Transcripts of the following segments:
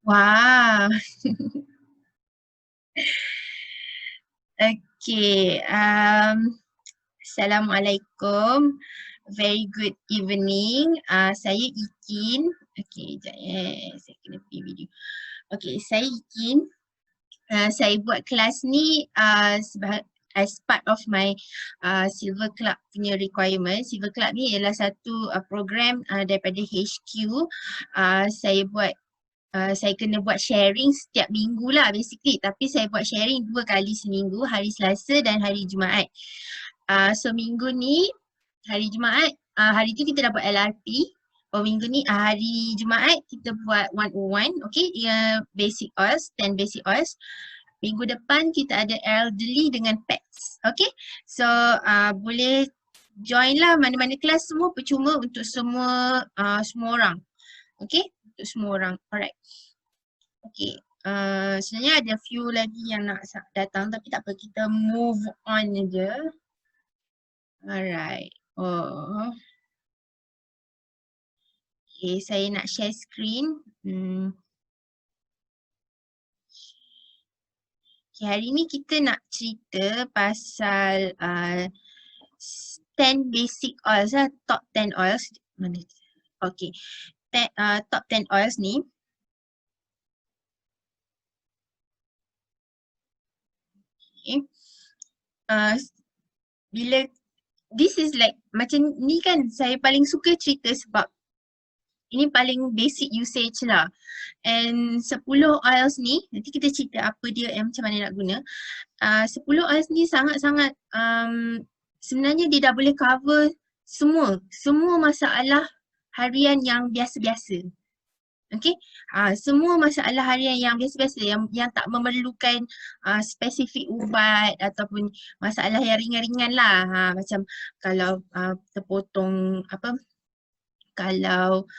Wah. Okay. Assalamualaikum. Very good evening. Saya Ikin. Okay, sekejap saya kena pergi video. Okay, saya Ikin. Saya buat kelas ni as part of my Silver Club punya requirement. Silver Club ni ialah satu program daripada HQ. Saya buat saya kena buat sharing setiap minggu lah basically, tapi saya buat sharing 2 kali seminggu, hari Selasa dan hari Jumaat. So minggu ni hari Jumaat, hari tu kita dah buat LRP. Minggu ni hari Jumaat kita buat 101, okay, basic oils, 10 basic oils. Minggu depan kita ada elderly dengan pets, okay. So boleh join lah mana-mana kelas, semua percuma untuk semua orang, okay, untuk semua orang. Alright. Okay, sebenarnya ada few lagi yang nak datang tapi tak apa, kita move on je. Alright. Okay, saya nak share screen. Okay, hari ni kita nak cerita pasal 10 basic oils lah, top 10 oils. Mana? Okay, top 10 oils ni. Okay. Bila this is like macam ni kan, saya paling suka cerita sebab ini paling basic usage lah. And 10 oils ni, nanti kita cerita apa dia and macam mana nak guna. 10 oils ni sangat-sangat sebenarnya dia dah boleh cover semua masalah harian yang biasa-biasa. Okay, semua masalah harian yang biasa-biasa yang tak memerlukan spesifik ubat ataupun masalah yang ringan-ringan lah. Macam kalau terpotong kalau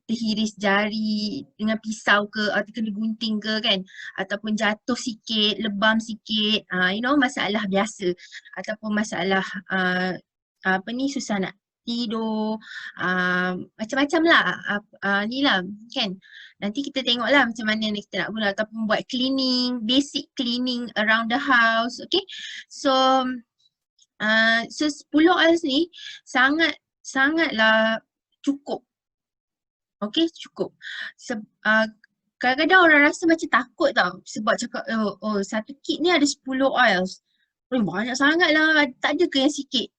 terhiris jari dengan pisau ke atau kena gunting ke kan, ataupun jatuh sikit, lebam sikit, masalah biasa, ataupun masalah susah nak tidur, macam-macam lah, ni lah kan. Nanti kita tengok lah macam mana kita nak guna, ataupun buat cleaning, basic cleaning around the house, okay. So 10 oils ni sangatlah cukup. Okay, cukup. Kadang-kadang orang rasa macam takut tau sebab cakap, satu kit ni ada 10 oils. Banyak sangat lah, tak ada ke yang sikit?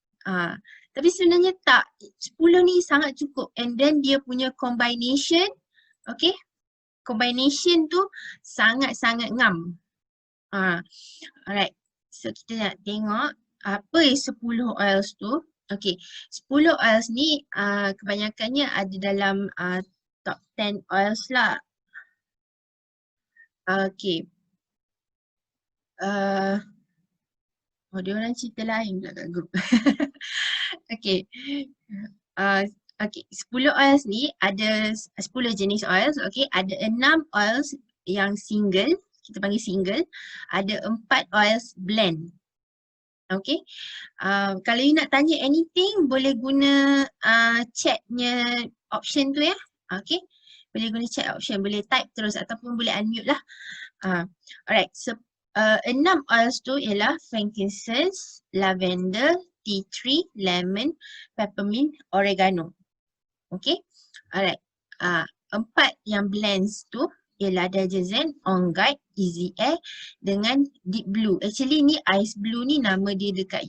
Tapi sebenarnya tak, 10 ni sangat cukup. And then dia punya combination, okay, combination tu sangat-sangat ngam. Alright, so kita nak tengok apa 10 oils tu. Okay, 10 oils ni kebanyakannya ada dalam top 10 oils lah. Okay. Dia orang cerita lain pula kat group. Okay. Okay, 10 oils ni ada 10 jenis oils. Okay, ada 6 oils yang single, kita panggil single. Ada 4 oils blend. Okay, kalau you nak tanya anything, boleh guna chatnya option tu ya. Okay, boleh guna chat option, boleh type terus ataupun boleh unmute lah. Alright, so 6 oils tu ialah frankincense, lavender, tea tree, lemon, peppermint, oregano. Okay, alright. 4 yang blends tu ialah diazezen, on guide, easy air dengan deep blue. Actually ni ice blue ni nama dia dekat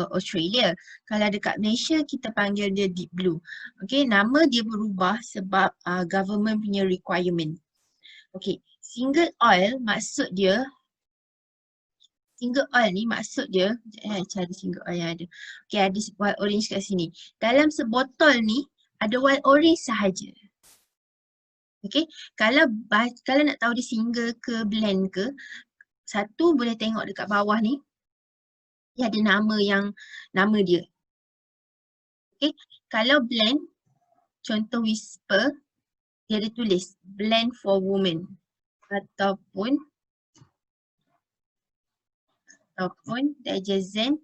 Australia. Kalau dekat Malaysia kita panggil dia deep blue. Okay, nama dia berubah sebab government punya requirement. Okay, single oil ni maksud dia, cari single oil yang ada. Okay, ada wild orange kat sini. Dalam sebotol ni ada wild orange sahaja. Okay, kalau nak tahu dia single ke blend ke, satu boleh tengok dekat bawah ni, dia ada nama dia. Okay, kalau blend, contoh whisper, dia ada tulis blend for women ataupun diazezen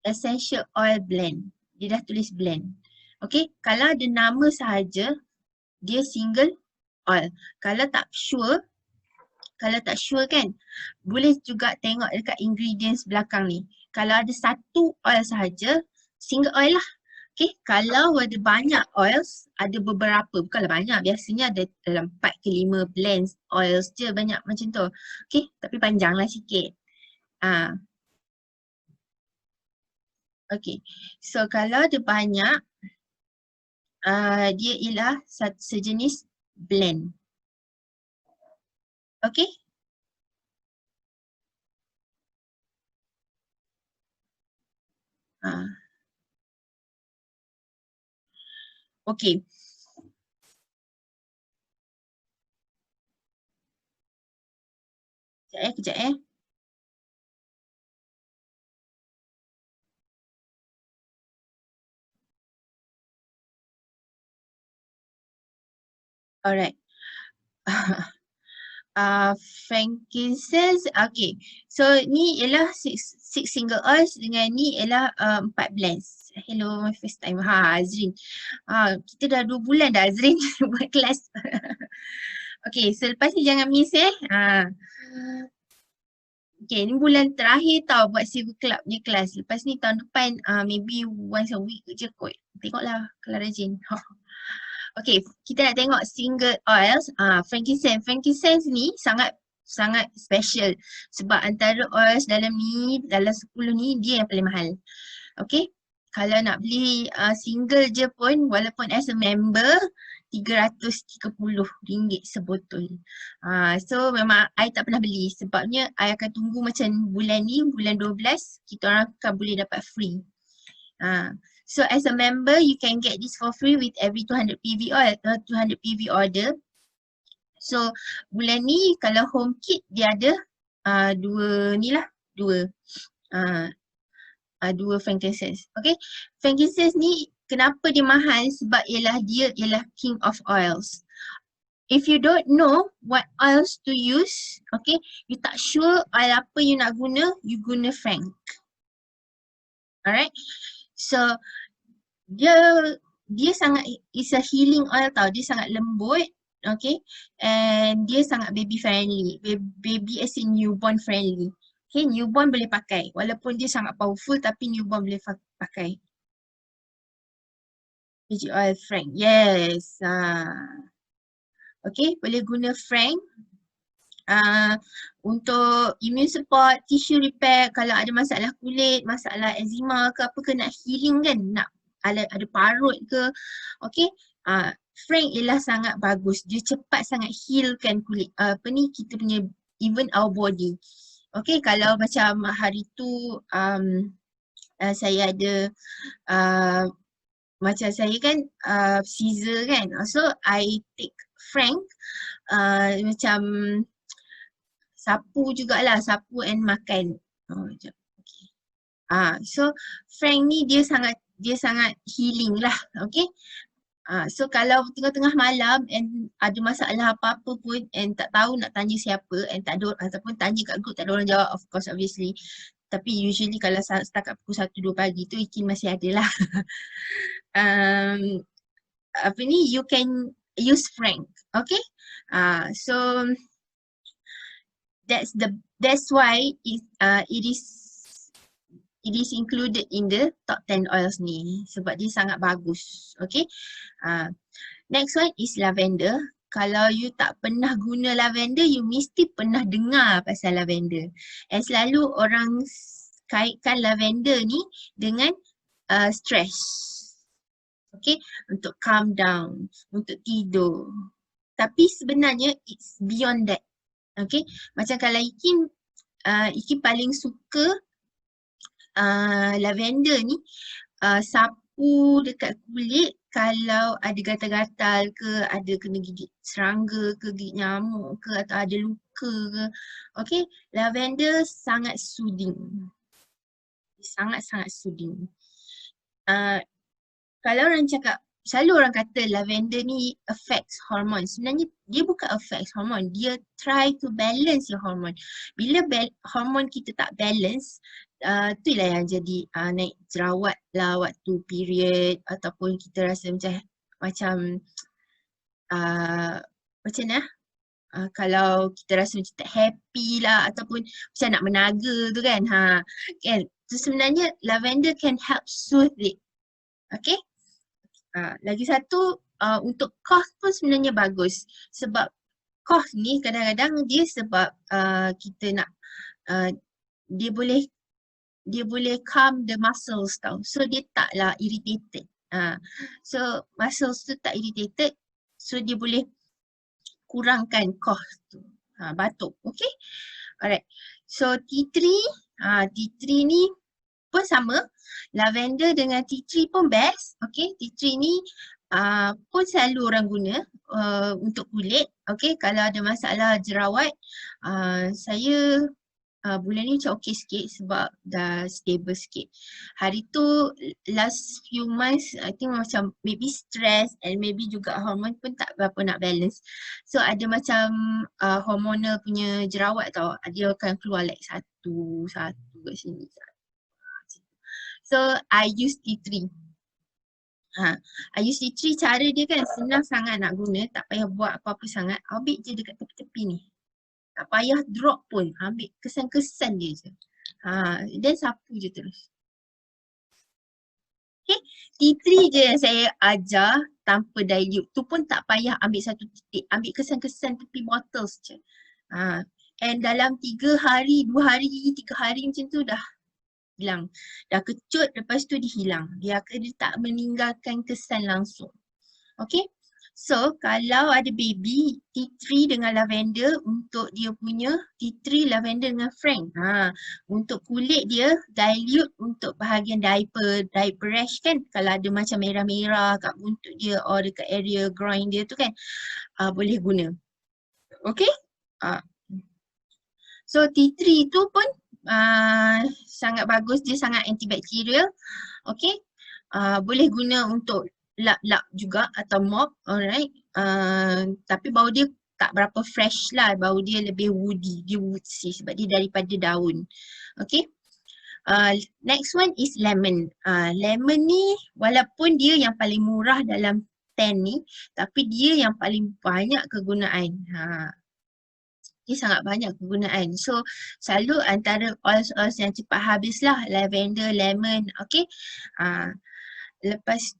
essential oil blend, dia dah tulis blend. Okay, kalau ada nama sahaja, dia single oil. Kalau tak sure kan, boleh juga tengok dekat ingredients belakang ni. Kalau ada satu oil sahaja, single oil lah. Okay, kalau ada banyak oils, ada beberapa, bukanlah banyak, biasanya ada dalam 4 ke 5 blends oils je banyak macam tu. Okay, tapi panjanglah sikit. Okay, so kalau ada banyak, dia ialah sejenis blend. Okay? Okay. Kejap. Alright. Frankincense, okay. So ni ialah six single oils dengan ni ialah 4 blends. Hello, my first time. Azrin. Kita dah 2 bulan dah Azrin buat kelas. Okay, so lepas ni jangan miss Okay, ni bulan terakhir tau buat Silver Club ni kelas. Lepas ni tahun depan maybe once a week je kot. Tengoklah kalau rajin. Okay, kita nak tengok single oils. Frankincense. Frankincense ni sangat special sebab antara oils dalam 10 ni dia yang paling mahal. Okay, kalau nak beli single je pun walaupun as a member RM330 sebotol. So memang I tak pernah beli sebabnya I akan tunggu macam bulan ni, bulan 12 kita orang akan boleh dapat free. So as a member you can get this for free with every 200 PV order. So bulan ni kalau home kit dia ada dua frankincense. Okay, frankincense ni kenapa dia mahal? Sebab dia ialah king of oils. If you don't know what oils to use, okay, you tak sure oil apa you nak guna, you guna frank. Alright, so dia sangat, is a healing oil tau, dia sangat lembut, okay, and dia sangat baby friendly, baby as in newborn friendly. Okay, newborn boleh pakai, walaupun dia sangat powerful tapi newborn boleh pakai. Biji oil frank, yes. Okay, boleh guna frank untuk immune support, tissue repair, kalau ada masalah kulit, masalah eczema ke apa ke nak healing kan, nak ada parut ke, okay, frank ialah sangat bagus, dia cepat sangat healkan kulit, kita punya, even our body. Okay, kalau macam hari tu saya ada macam saya kan Caesar kan, so I take frank macam sapu jugalah, sapu and makan. So frank ni dia sangat healing lah, okay. So kalau tengah-tengah malam and ada masalah apa-apa pun and tak tahu nak tanya siapa and tak ada, ataupun tanya kat group tak ada orang jawab, of course obviously. Tapi usually kalau setakat pukul 1-2 pagi tu Ikin masih ada lah. Apa ni, you can use frank, okay. So that's why it is included in the top 10 oils ni sebab dia sangat bagus, okay. Next one is lavender. Kalau you tak pernah guna lavender, you mesti pernah dengar pasal lavender. And selalu orang kaitkan lavender ni dengan stress. Okay, untuk calm down, untuk tidur. Tapi sebenarnya it's beyond that. Okay, macam kalau Ikin paling suka lavender ni sapu dekat kulit kalau ada gatal-gatal ke, ada kena gigit serangga ke, gigit nyamuk ke, atau ada luka ke. Okay, lavender sangat soothing. Sangat-sangat soothing. Kalau orang cakap, selalu orang kata lavender ni affects hormone. Sebenarnya dia bukan affects hormone, dia try to balance your hormone. Bila hormone kita tak balance, itulah yang jadi naik jerawat lah waktu period, ataupun kita rasa macam Macam mana? Kalau kita rasa macam tak happy lah ataupun macam nak menaga tu kan. Kan? So sebenarnya lavender can help soothe it. Okay? Lagi satu, untuk cough pun sebenarnya bagus. Sebab cough ni kadang-kadang dia sebab kita nak, dia boleh calm the muscles tau. So dia taklah irritated. So muscles tu tak irritated, so dia boleh kurangkan cough tu. Batuk. Okay? Alright. So tea tree, tea tree ni pun sama. Lavender dengan tea tree pun best. Okay, tea tree ni pun selalu orang guna untuk kulit. Okay, kalau ada masalah jerawat, saya bulan ni macam okey sikit sebab dah stable sikit. Hari tu last few months I think macam maybe stress and maybe juga hormon pun tak berapa nak balance. So ada macam hormonal punya jerawat tau. Dia akan keluar like satu kat sini. So I use tea tree. I use tea tree, cara dia kan senang sangat nak guna, tak payah buat apa-apa sangat. Ambil je dekat tepi-tepi ni. Tak payah drop pun, ambil kesan-kesan dia je. Then sapu je terus. Okay, tea tree je yang saya ajar tanpa dilute. Tu pun tak payah ambil satu titik, ambil kesan-kesan tepi botol je. And dalam 3 hari, 2 hari, 3 hari macam tu dah hilang. Dah kecut, lepas tu dia hilang. Dia tak meninggalkan kesan langsung. Okay. So, kalau ada baby, tea tree dengan lavender untuk dia punya, tea tree, lavender dengan frank. Untuk kulit dia, dilute untuk bahagian diaper rash kan. Kalau ada macam merah-merah kat buntut dia or dekat area groin dia tu kan, boleh guna. Okay. So, tea tree tu pun sangat bagus, dia sangat antibakterial. Okay. Boleh guna untuk lap-lap juga atau mop, alright. Tapi bau dia tak berapa fresh lah, bau dia lebih woody, dia woodsy sebab dia daripada daun. Okay. Next one is lemon. Lemon ni walaupun dia yang paling murah dalam 10 ni, tapi dia yang paling banyak kegunaan. Dia sangat banyak kegunaan. So selalu antara oils yang cepat habis lah, lavender, lemon, okay. Lepas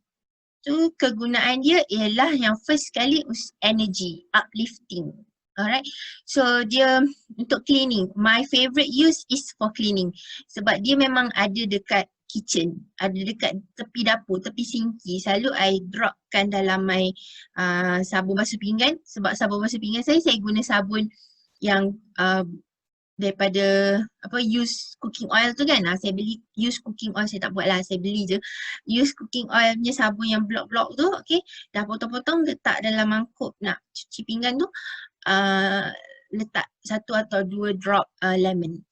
tu kegunaan dia ialah yang first sekali energy, uplifting. Alright. So dia untuk cleaning. My favorite use is for cleaning. Sebab dia memang ada dekat kitchen, ada dekat tepi dapur, tepi sinki. Selalu I dropkan dalam my sabun basuh pinggan. Sebab sabun basuh pinggan saya guna sabun yang daripada use cooking oil tu kan. Saya beli use cooking oil, saya tak buat lah, saya beli je use cooking oil punya sabun yang blok-blok tu. Okay, dah potong-potong letak dalam mangkuk nak cuci pinggan tu, letak 1 atau 2 drop lemon,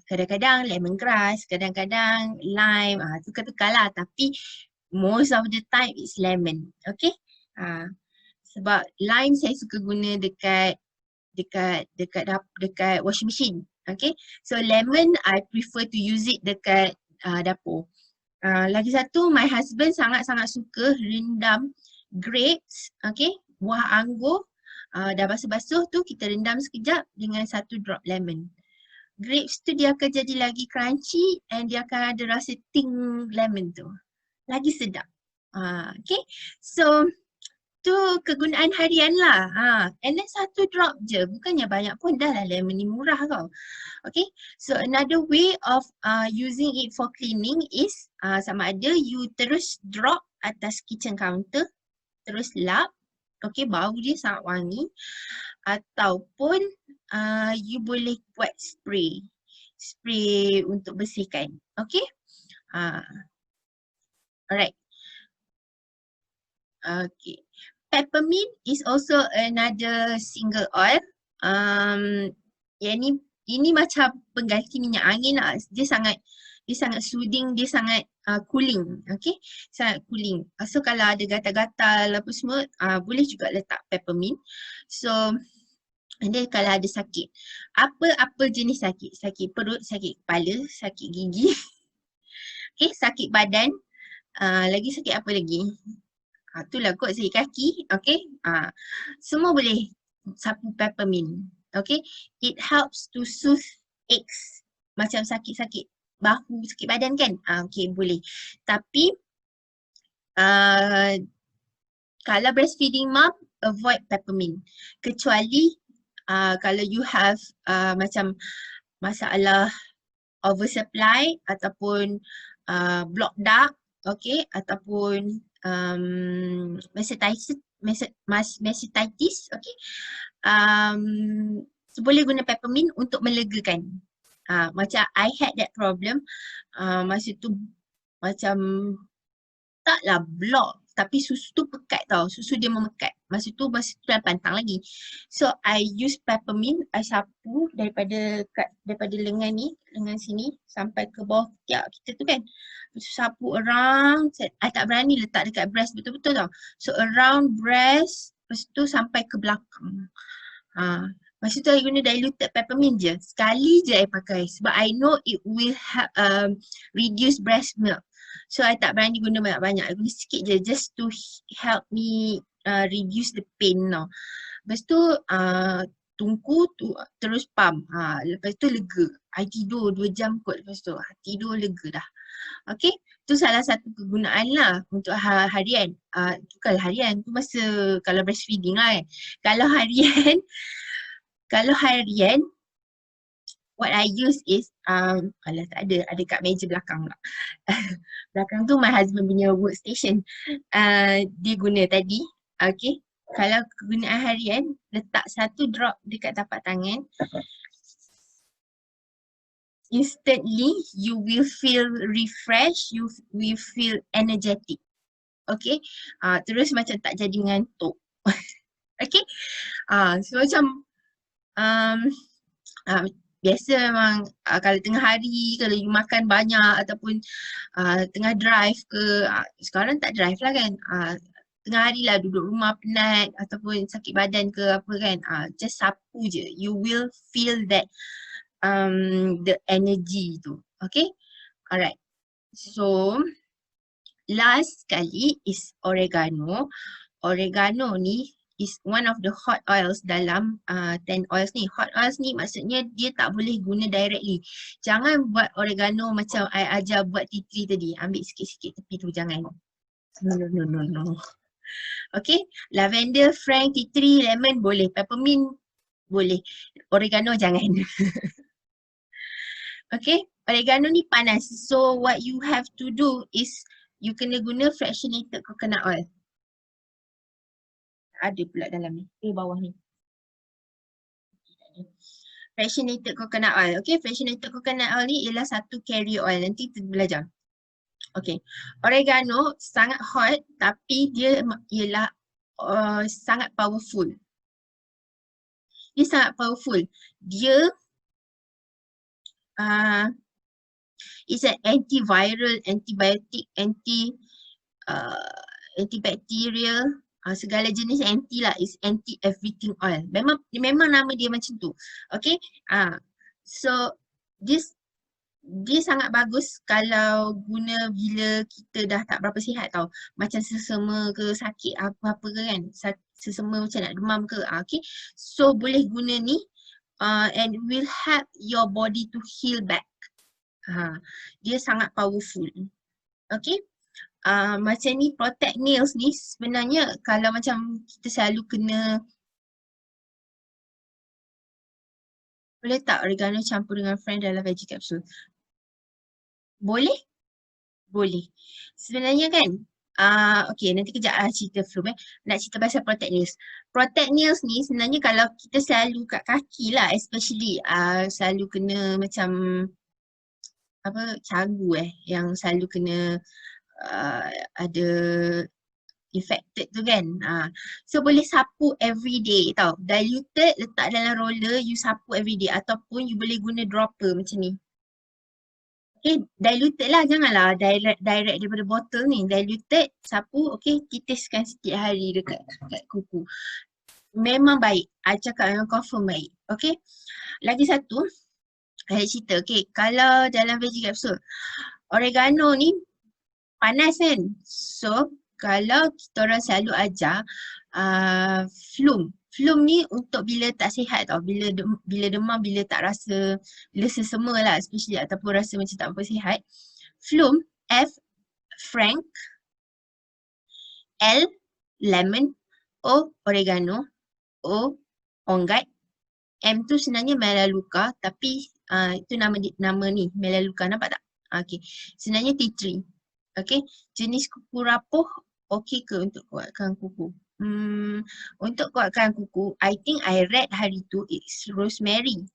kadang-kadang lemongrass, kadang-kadang lime, tukar-tukar lah, tapi most of the time it's lemon. Okay, sebab lime saya suka guna dekat washing machine. Okay, so lemon I prefer to use it dekat dapur. Lagi satu, my husband sangat-sangat suka rendam grapes, okay, buah anggur. Dah basuh-basuh tu kita rendam sekejap dengan 1 drop lemon. Grapes tu dia akan jadi lagi crunchy and dia akan ada rasa ting lemon tu. Lagi sedap. Okay, so tu kegunaan harian lah. And then 1 drop je, bukannya banyak pun, dah lah lemon ni murah tau. Okay, so another way of using it for cleaning is sama ada you terus drop atas kitchen counter, terus lap, okay, bau dia sangat wangi, ataupun you boleh buat spray untuk bersihkan. Okay, alright. Okay. Peppermint is also another single oil. Yang ini macam pengganti minyak angin lah. Dia sangat soothing, dia sangat cooling. Okay, sangat cooling. So kalau ada gatal-gatal apa semua, boleh juga letak peppermint. So and then kalau ada sakit, apa jenis sakit? Sakit perut, sakit kepala, sakit gigi, okay, sakit badan, lagi sakit apa lagi? Itulah kot sakit kaki, okay. Semua boleh sapu peppermint. Okay, it helps to soothe aches. Macam sakit-sakit bahu, sakit badan kan? Okay, boleh. Tapi kalau breastfeeding mom, avoid peppermint. Kecuali kalau you have macam masalah oversupply ataupun block duct, okay, ataupun mastitis, okay. So boleh guna peppermint untuk melegakan. Macam I had that problem, masa tu macam taklah block, tapi susu tu pekat tau, susu dia memekat. Masa tu dah pantang lagi. So I use peppermint, I sapu daripada lengan ni, lengan sini sampai ke bawah ketiak kita tu kan. Sapu around, I tak berani letak dekat breast betul-betul tau. So around breast, lepas tu sampai ke belakang. Masa tu I guna diluted peppermint je. Sekali je I pakai sebab I know it will reduce breast milk. So I tak berani guna banyak-banyak. I guna sikit je just to help me reduce the pain now. Lepas tu tunggu terus pump. Lepas tu lega. I tidur 2 jam kot lepas tu. Tidur lega dah. Okay. Tu salah satu kegunaan lah untuk harian. Bukan harian. Tu masa kalau breastfeeding lah kan. Kalau harian, what I use is, kalau tak ada kat meja belakang pula. Belakang tu my husband punya workstation. Dia guna tadi, okay. Kalau kegunaan harian, letak 1 drop dekat tapak tangan. Instantly, you will feel refreshed, you will feel energetic. Okay, terus macam tak jadi ngantuk. Okay, so macam biasa memang kalau tengah hari, kalau you makan banyak ataupun tengah drive ke, sekarang tak drive lah kan, tengah hari lah duduk rumah penat ataupun sakit badan ke apa kan, just sapu je, you will feel that the energy tu. Okay, alright. So last sekali is oregano. Oregano ni is one of the hot oils dalam 10 oils ni. Hot oils ni maksudnya dia tak boleh guna directly. Jangan buat oregano macam I ajar buat tea tree tadi. Ambil sikit-sikit tepi tu, jangan. No. Okay, lavender, frank, tea tree, lemon boleh. Peppermint boleh. Oregano jangan. Okay, oregano ni panas. So what you have to do is you kena guna fractionated coconut oil. Ada pula dalam ni, bawah ni. Fractionated coconut oil. Okay, fractionated coconut oil ni ialah 1 carrier oil. Nanti kita belajar. Okay, oregano sangat hot tapi dia ialah sangat powerful. Dia sangat powerful. Dia is an antiviral, antibiotic, antibacterial, segala jenis anti lah, is anti everything oil. Memang nama dia macam tu. Okay, so dia sangat bagus kalau guna bila kita dah tak berapa sihat tau. Macam sesama ke sakit apa-apa ke kan, sesama macam nak demam ke, okay. So boleh guna ni and will help your body to heal back. Dia sangat powerful. Okay. Macam ni protect nails ni sebenarnya kalau macam kita selalu kena, boleh tak oregano campur dengan friend dalam veggie capsule? Boleh? Boleh. Sebenarnya kan, okay, nanti kejap cerita Flu nak cerita pasal protect nails. Protect nails ni sebenarnya kalau kita selalu kat kaki lah, especially selalu kena macam apa, cagu yang selalu kena ada infected tu kan. So boleh sapu everyday tau. Diluted, letak dalam roller, you sapu everyday ataupun you boleh guna dropper macam ni. Okay, diluted lah, janganlah direct daripada botol ni. Diluted, sapu, okay, titiskan setiap hari dekat kuku. Memang baik. I cakap memang confirm baik. Okay, lagi satu, saya cerita, okay, kalau dalam veggie capsule, oregano ni panas kan. So, kalau kita orang selalu ajar Flu ni untuk bila tak sihat tau, bila demam, bila tak rasa, bila sesama lah especially ataupun rasa macam tak apa sihat. Flu, F, frank, L, lemon, O, oregano, O, ongat, M tu sebenarnya melaleuca tapi itu nama ni melaleuca, nampak tak? Okey. Sebenarnya tea tree. Okey. Jenis kuku rapuh okey ke untuk kuatkan kuku? Untuk kuatkan kuku, I think I read hari tu it's rosemary,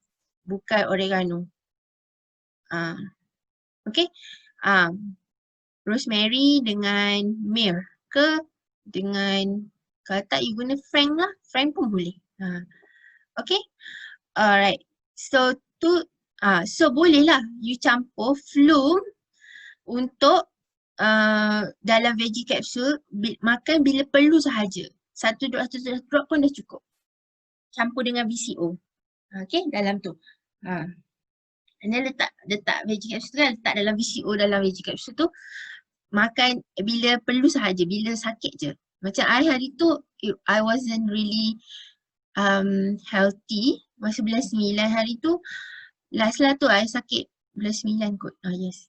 bukan oregano. Okey. Rosemary dengan myrrh ke dengan, kalau tak you guna frank lah, frank pun boleh. Okay. Alright. So so boleh lah you campur flume untuk dalam veggie capsule, makan bila perlu sahaja. Satu drop pun dah cukup. Campur dengan VCO. Okay, dalam tu. And then letak veggie capsule kan, letak dalam VCO dalam veggie capsule tu. Makan bila perlu sahaja, bila sakit je. Macam I hari tu, I wasn't really healthy. Masa bulan 9 hari tu, last lah tu I sakit bulan 9 kot. Yes.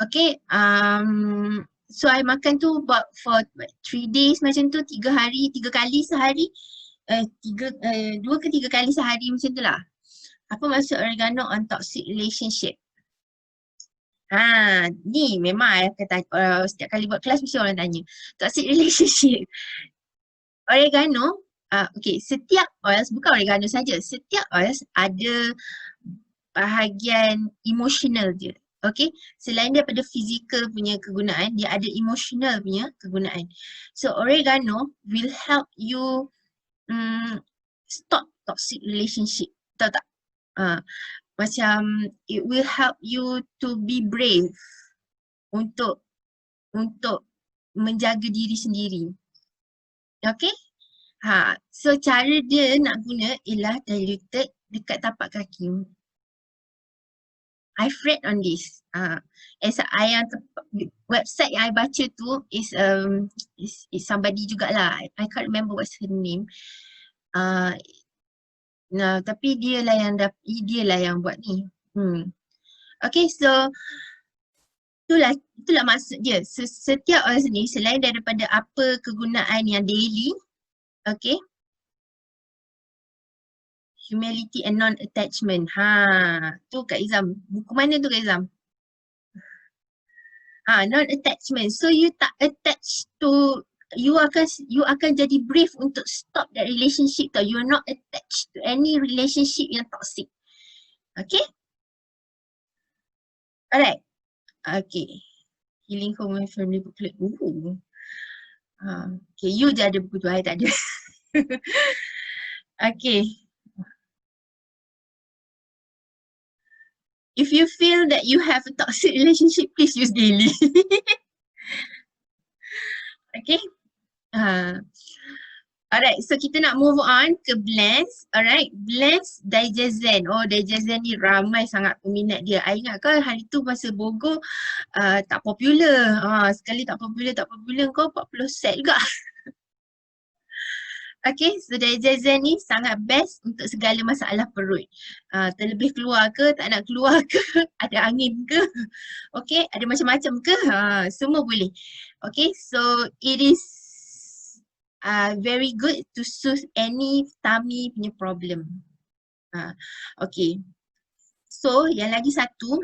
Okay, so I makan tu about for 3 days macam tu, 3 kali sehari. 2 ke 3 kali sehari macam tu lah. Apa maksud oregano on toxic relationship? Ni memang I akan tanya, setiap kali buat kelas mesti orang tanya. Toxic relationship. Oregano, okay, setiap oils, bukan oregano saja, setiap oils ada bahagian emotional dia. Okay, selain daripada physical punya kegunaan, dia ada emotional punya kegunaan. So oregano will help you stop toxic relationship. Tahu tak? Macam it will help you to be brave untuk menjaga diri sendiri. Okay? So cara dia nak guna ialah diluted dekat tapak kaki. I've read on this. As website yang I baca tu is somebody jugalah. I can't remember what's her name. Tapi dialah yang buat ni. Okay, so itulah maksud dia. Setiap oils ni selain daripada apa kegunaan yang daily, okay, humility and non-attachment. Tu Kak Izam. Buku mana tu Kak Izam? Non-attachment. So you tak attach to, you akan jadi brave untuk stop that relationship tau. You are not attached to any relationship yang toxic. Okay? Alright. Okay. Healing Home and Family Booklet. Okay, you je ada buku tu, I tak ada. Okay. If you feel that you have a toxic relationship, please use daily. Okay. Alright, so kita nak move on ke blends. Alright, blends Dijazen. Dijazen ni ramai sangat peminat dia. I ingat kan hari tu masa Bogor tak popular. Sekali tak popular kau 40 set juga. Okay, so Dijazen ni sangat best untuk segala masalah perut. Terlebih keluar ke, tak nak keluar ke, ada angin ke, okay, ada macam-macam ke, semua boleh. Okay, so it is very good to soothe any tummy punya problem. Okay, so yang lagi satu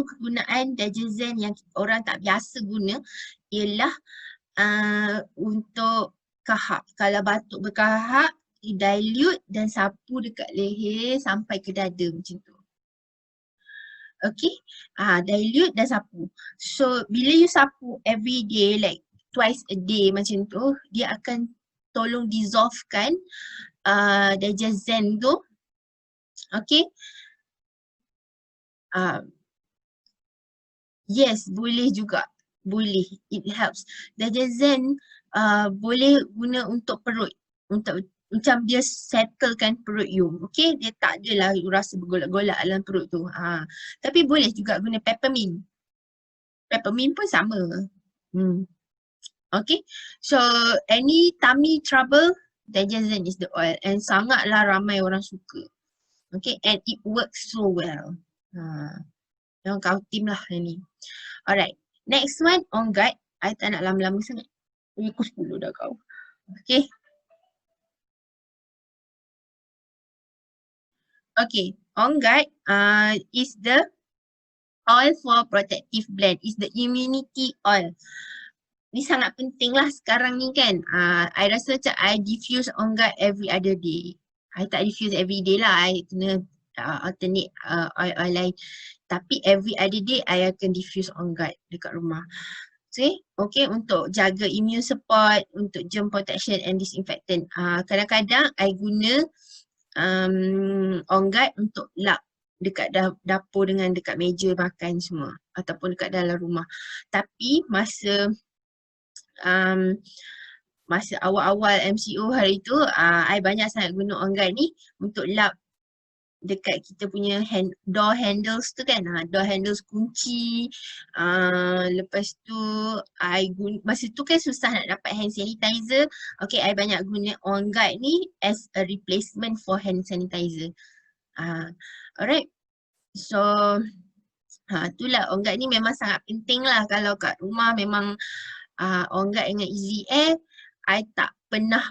kegunaan Dijazen yang orang tak biasa guna ialah untuk kahak. Kalau batuk berkahak, dilute dan sapu dekat leher sampai ke dada macam tu. Okay, dilute dan sapu. So bila you sapu every day, like twice a day macam tu, dia akan tolong dissolvekan Dijazen tu. Okay. Yes, boleh juga. Boleh, it helps. Dijazen boleh guna untuk perut, untuk macam dia settlekan perut you. Okay, dia tak adalah you rasa bergolak-golak dalam perut tu. Tapi boleh juga guna peppermint. Peppermint pun sama. Okay, so any tummy trouble, Diagen is the oil and sangatlah ramai orang suka. Okay, and it works so well. Yang kau tim lah yang ni. Alright, next one on guard. I tak nak lama-lama sangat. Pukul 10 dah kau. Okay. Okay, on guard is the oil for protective blend. Is the immunity oil. Ni sangat penting lah sekarang ni kan. I rasa macam I diffuse on guard every other day. I tak diffuse every day lah. I kena alternate oil lain. Tapi every other day I akan diffuse on guard dekat rumah. Okay, untuk jaga immune support, untuk germ protection and disinfectant. Kadang-kadang I guna on guard untuk lap dekat dapur dengan dekat meja makan semua ataupun dekat dalam rumah. Tapi masa awal-awal MCO hari tu, I banyak sangat guna on guard ni untuk lap dekat kita punya door handles tu kan, door handles kunci. Lepas tu masa tu kan susah nak dapat hand sanitizer. Okay, I banyak guna on guard ni as a replacement for hand sanitizer. Alright, so itulah on guard ni memang sangat penting lah. Kalau kat rumah memang on guard dengan easy air, I tak pernah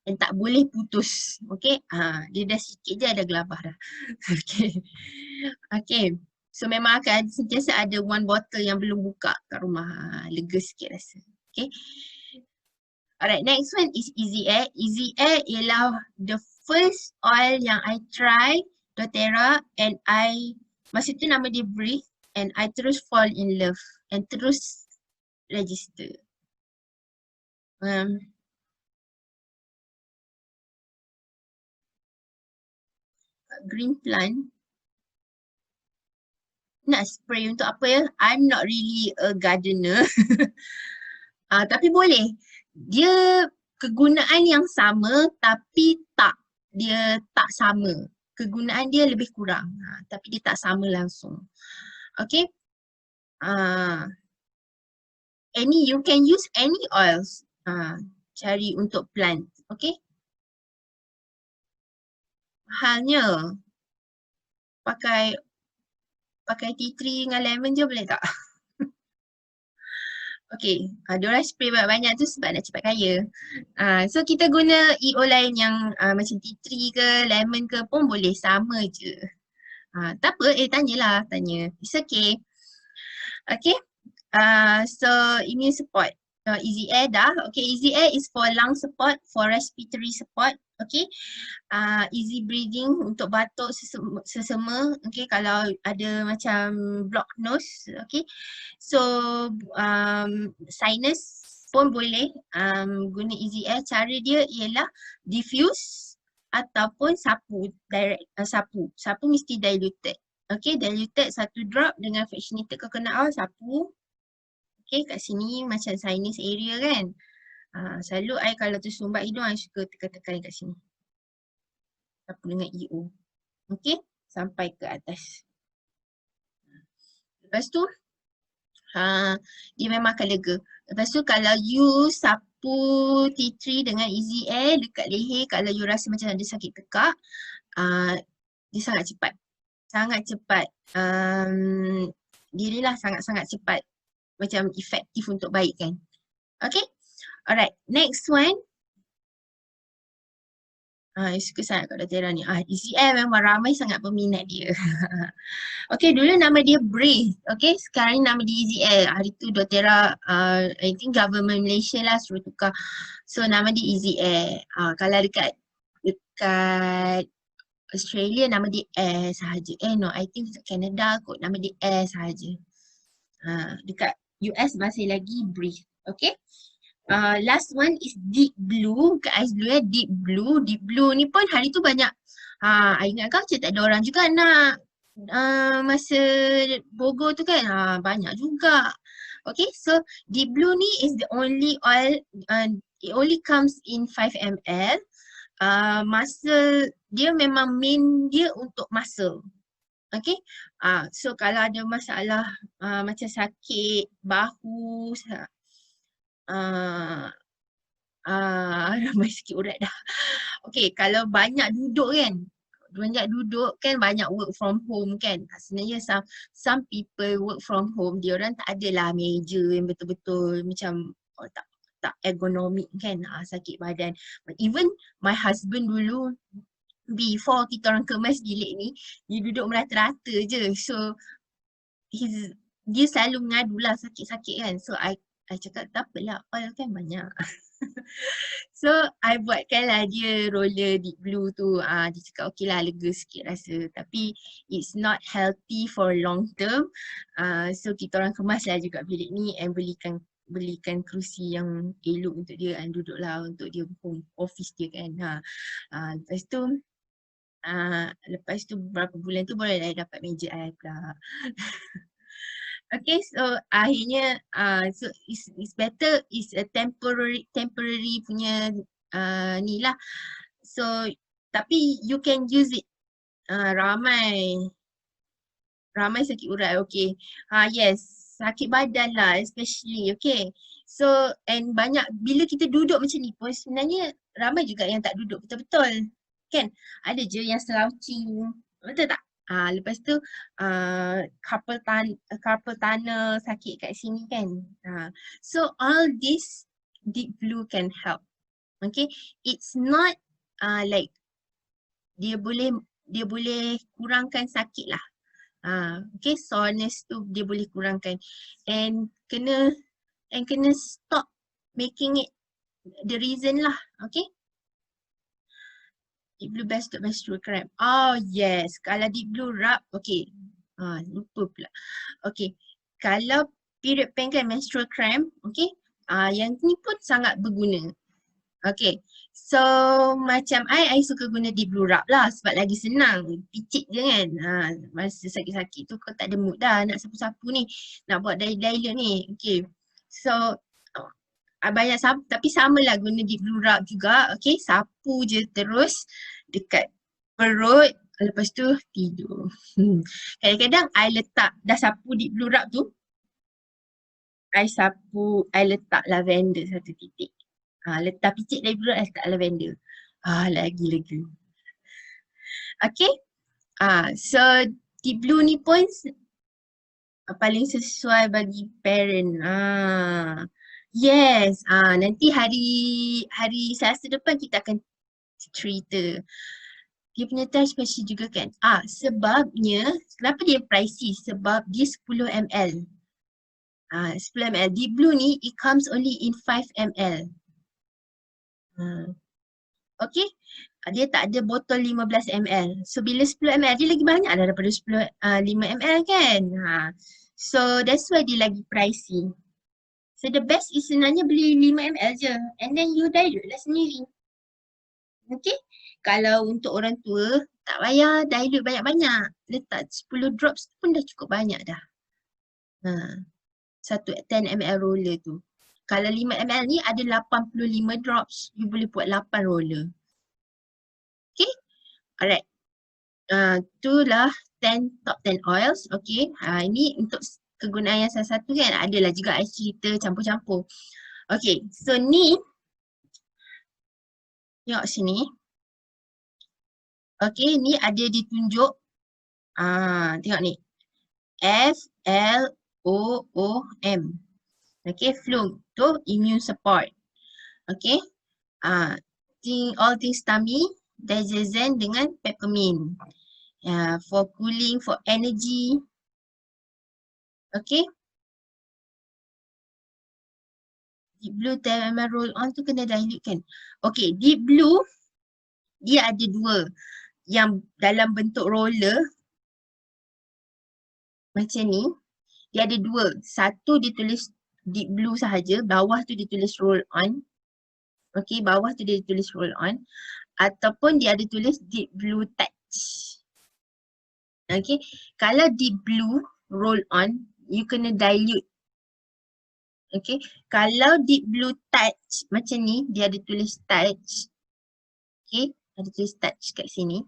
dan tak boleh putus. Okay, dia dah sikit je ada gelabah dah. Okay, so memang akan sentiasa ada one bottle yang belum buka kat rumah. Lega sikit rasa. Okay, alright, next one is easy air. Easy air ialah the first oil yang I try doTERRA and masa tu nama dia Breathe and I terus fall in love and terus register. Green plant nak spray untuk apa ya? I'm not really a gardener. Tapi boleh. Dia kegunaan yang sama tapi dia tak sama. Kegunaan dia lebih kurang. Tapi dia tak sama langsung. Okay. You can use any oils. Cari untuk plant. Okay. Halnya pakai tea tree dengan lemon je boleh tak? Okay, diorang spray banyak-banyak tu sebab nak cepat kaya. So kita guna EO lain yang macam tea tree ke lemon ke pun boleh, sama je. Tak apa, tanyalah, tanya. It's okay. Okay, so immune support. Easy air dah. Okay, easy air is for lung support, for respiratory support. Okay, easy breathing untuk batuk sesama. Okay, kalau ada macam block nose. Okay, so sinus pun boleh guna easy air. Cara dia ialah diffuse ataupun sapu direct. Sapu mesti diluted. Okay, diluted 1 drop dengan fractionated coconut oil, sapu. Okay, kat sini macam sinus area kan. Selalu I kalau tersumbat hidung, I suka tekan-tekan kat sini. Sapu dengan EO. Okay, sampai ke atas. Lepas tu, dia memang akan lega. Lepas tu kalau you sapu tea tree dengan easy air dekat leher, kalau you rasa macam ada sakit tekak, dia sangat cepat. Sangat cepat. Dia ni lah sangat-sangat cepat. Macam efektif untuk baikkan. Okay. Alright. Next one. Suka sangat kat doTERRA ni. Easy air memang ramai sangat peminat dia. Okay, dulu nama dia Breathe. Okay, sekarang ni nama dia easy air. Hari tu doTERRA, I think government Malaysia lah suruh tukar. So nama dia easy air. Kalau dekat Australia nama dia air sahaja. No, I think Canada kot nama dia air sahaja. Dekat US masih lagi Breathe. Okay. Last one is Deep Blue. Kat Ice Blue Deep Blue. Deep Blue ni pun hari tu banyak. I ingat kau macam tak ada orang juga nak masa Bogor tu kan. Banyak juga. Okay, so Deep Blue ni is the only oil. It only comes in 5 ml. Masa dia memang main dia untuk muscle. Okay, so kalau ada masalah macam sakit bahu, uh, ramai sikit urat dah. Okay, kalau banyak duduk kan banyak work from home kan. Sebenarnya some people work from home, dia orang tak adalah meja yang betul-betul macam tak ergonomik kan, sakit badan. Even my husband dulu, before kita orang kemas bilik ni, dia duduk merata-rata je. So dia selalu mengadu lah sakit-sakit kan. So I cakap tak apalah, oil kan banyak. So I buatkanlah dia roller Deep Blue tu. Dia cakap okey lah, lega sikit rasa. Tapi it's not healthy for long term. So kita orang kemaslah juga bilik ni and belikan kerusi yang elok untuk dia and duduklah untuk dia home office dia kan. Lepas tu beberapa bulan tu boleh dapat meja I pula. Okay, so akhirnya so it's better, it's a temporary punya ni lah. So tapi you can use it. Ramai sakit urat, okay. Yes, sakit badan lah especially, okay. So and banyak bila kita duduk macam ni pun sebenarnya ramai juga yang tak duduk betul-betul. Kan? Ada je yang slouching. Betul tak? Lepas tu carpal tunnel sakit kat sini kan. So all this Deep Blue can help. Okay, it's not like dia boleh kurangkan sakit lah. Okay, soreness tu dia boleh kurangkan and kena stop making it the reason lah. Okay. Deep Blue best untuk menstrual cramp. Oh yes, kalau Deep Blue rub, okay. Lupa pula. Okay, kalau period pain kan, menstrual cramp, okay. Yang ni pun sangat berguna. Okay, so macam I suka guna Deep Blue rub lah sebab lagi senang. Picit je kan. Masa sakit-sakit tu kau tak ada mood dah nak sapu-sapu ni. Nak buat dilate ni. Okay, so banyak tapi samalah guna Deep Blue rub juga. Okay, sapu je terus dekat perut, lepas tu tidur. Kadang-kadang I letak, dah sapu Deep Blue rub tu, I letak lavender satu titik. Letak picit Deep Blue rub, I letak lavender. Lagi lega. Okay, so Deep Blue ni pun paling sesuai bagi parent. Yes, nanti hari Selasa depan kita akan cerita. Dia punya test special juga kan. Sebabnya, kenapa dia pricey? Sebab dia 10 ml. 10 ml. Deep Blue ni, it comes only in 5 ml. Okay. Dia tak ada botol 15 ml. So, bila 10 ml, dia lagi banyak lah daripada 5 ml kan. So, that's why dia lagi pricey. So the best is sebenarnya beli 5 ml je and then you dilute lah sendiri. Okay. Kalau untuk orang tua tak payah dilute banyak-banyak. Letak 10 drops pun dah cukup banyak dah. Satu 10 ml roller tu. Kalau 5 ml ni ada 85 drops. You boleh buat 8 roller. Okay. Alright. Itulah top 10 oils. Okay. Ini untuk kegunaan yang salah satu kan, adalah juga I cerita campur-campur. Okay, so ni tengok sini. Okay, ni ada ditunjuk. Tengok ni. FLOOM. Okay, Phloem tu immune support. Okay. All things tummy, diazepam dengan peppermint. For cooling, for energy. Okay. Deep Blue 10 ml roll on tu kena dilute kan. Okay, Deep Blue dia ada dua. Yang dalam bentuk roller macam ni, dia ada dua. Satu dia tulis Deep Blue sahaja, bawah tu dia tulis roll on. Okay, bawah tu dia tulis roll on. Ataupun dia ada tulis Deep Blue Touch. Okay, kalau Deep Blue roll on, you kena dilute. Okay, kalau Deep Blue Touch macam ni, dia ada tulis touch. Okay, ada tulis touch kat sini.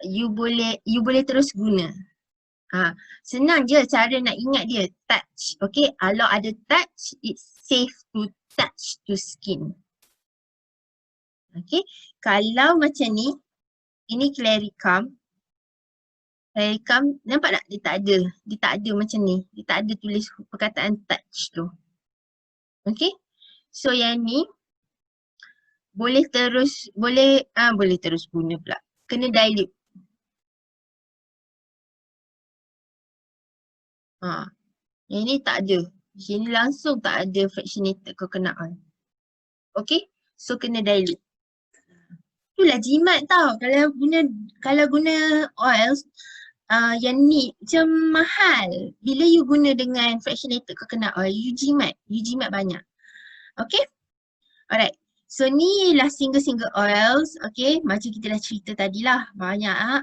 You boleh terus guna. Senang je cara nak ingat dia, touch. Okay, kalau ada touch, it's safe to attach to skin. Okay, kalau macam ni, ini Claricam. Claricam, nampak tak? Dia tak ada. Dia tak ada macam ni. Dia tak ada tulis perkataan touch tu. Okay, so yang ni boleh terus guna pula. Kena dilute. Yang ni tak ada. Di sini langsung tak ada fractionated coconut oil. Okay, so kena dilute. Itulah jimat tau. Kalau guna oils yang ni macam mahal. Bila you guna dengan fractionated coconut oil, you jimat banyak. Okay, alright. So ni lah single oils. Okay, macam kita dah cerita tadilah banyak.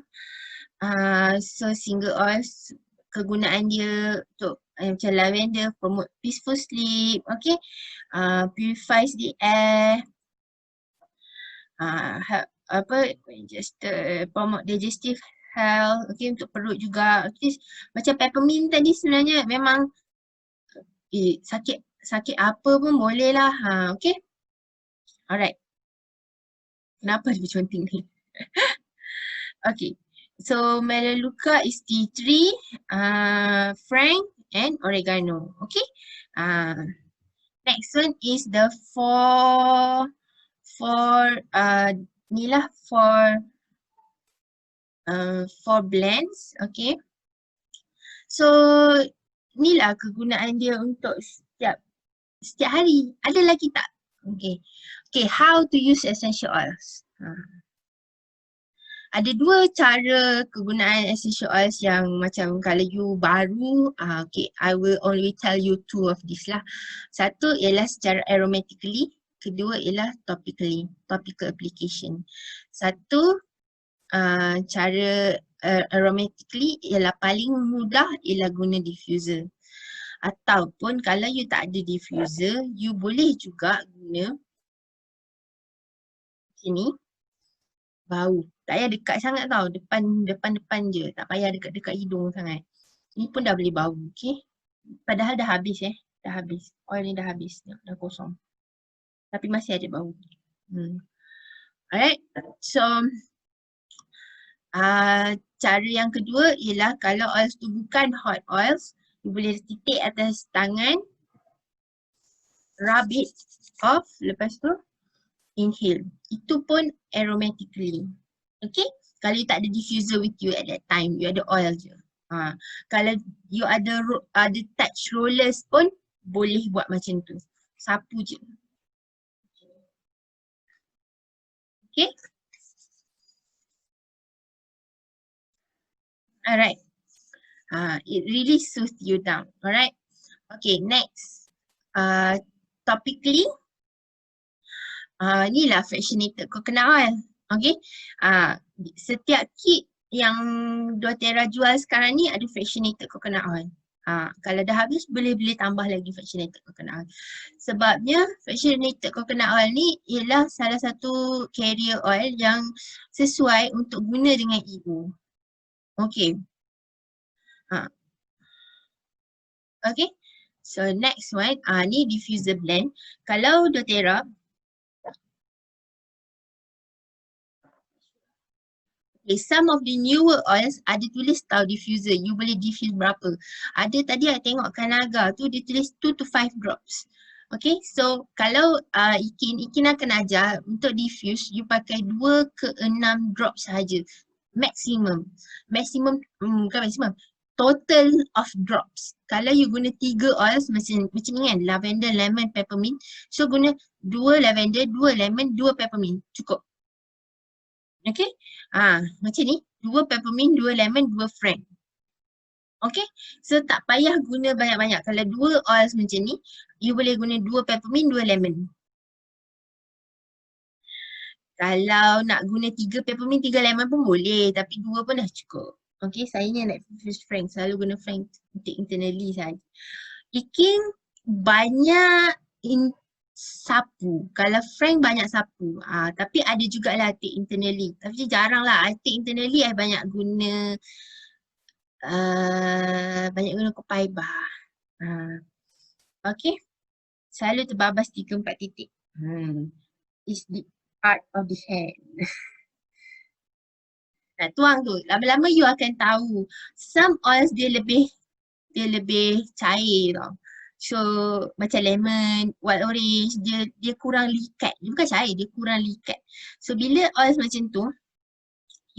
So single oils, kegunaan dia untuk macam lavender, promote peaceful sleep. Okay, purifies the air. Promote digestive health, okay, untuk perut juga. Okay, macam peppermint tadi sebenarnya memang sakit apa pun boleh lah. Okay, alright. Kenapa dia berconting ni? Okay, so Melaleuca is tea tree, frank and oregano. Okay, next one is the for blends. Okay, so ni lah kegunaan dia untuk setiap hari. Ada lagi tak? Okay, how to use essential oils. Ada dua cara kegunaan essential oils yang macam kalau you baru, okay, I will only tell you two of this lah. Satu ialah secara aromatically, kedua ialah topical application. Satu cara aromatically ialah paling mudah ialah guna diffuser. Ataupun kalau you tak ada diffuser, you boleh juga guna sini bau. Tak payah dekat sangat tau, depan je, tak payah dekat hidung sangat. Ni pun dah boleh bau, okay. Padahal dah habis dah habis. Oil ni dah habis, dah kosong. Tapi masih ada bau. Alright, so cara yang kedua ialah kalau oils tu bukan hot oils, you boleh titik atas tangan, rub it off, lepas tu inhale. Itu pun aromatically. Okay, kalau you tak ada diffuser with you at that time, you ada oil je. Kalau you ada touch rollers pun boleh buat macam tu. Sapu je. Okay. Alright. It really soothes you down. Alright. Okay, next. Topically. Inilah fractionated coconut oil. Okay. Setiap kit yang doTERRA jual sekarang ni ada fractionated coconut oil. Kalau dah habis boleh tambah lagi fractionated coconut oil. Sebabnya fractionated coconut oil ni ialah salah satu carrier oil yang sesuai untuk guna dengan EO. Okay. Okay. So next one, ni diffuser blend. Kalau doTERRA, okay, some of the newer oils ada tulis tau diffuser, you boleh diffuse berapa. Ada tadi I tengok Kanaga tu dia tulis 2 to 5 drops. Okay, so kalau Ikin akan ajar untuk diffuse, you pakai 2 ke 6 drops sahaja. Maximum, bukan maximum, total of drops. Kalau you guna 3 oils macam ni kan, lavender, lemon, peppermint, so guna 2 lavender, 2 lemon, 2 peppermint, cukup. Okay, macam ni, 2 peppermint, 2 lemon, 2 frank. Okay, so tak payah guna banyak-banyak. Kalau 2 oils macam ni, you boleh guna 2 peppermint, 2 lemon. Kalau nak guna 3 peppermint, 3 lemon pun boleh, tapi 2 pun dah cukup. Okay, saya ni nak use frank, selalu guna frank untuk internally saja. Ikin banyak sapu. Kalau frank banyak sapu. Tapi ada jugalah take internally. Tapi jarang lah. Take internally I banyak guna copaiba. Okay. selalu terbabas 3-4 titik. It's the art of the hand. Nah, tuang tu. Lama-lama you akan tahu. Some oils dia lebih cair tau. So macam lemon, wild orange, dia kurang likat. Dia bukan cair, dia kurang likat. So bila oils macam tu,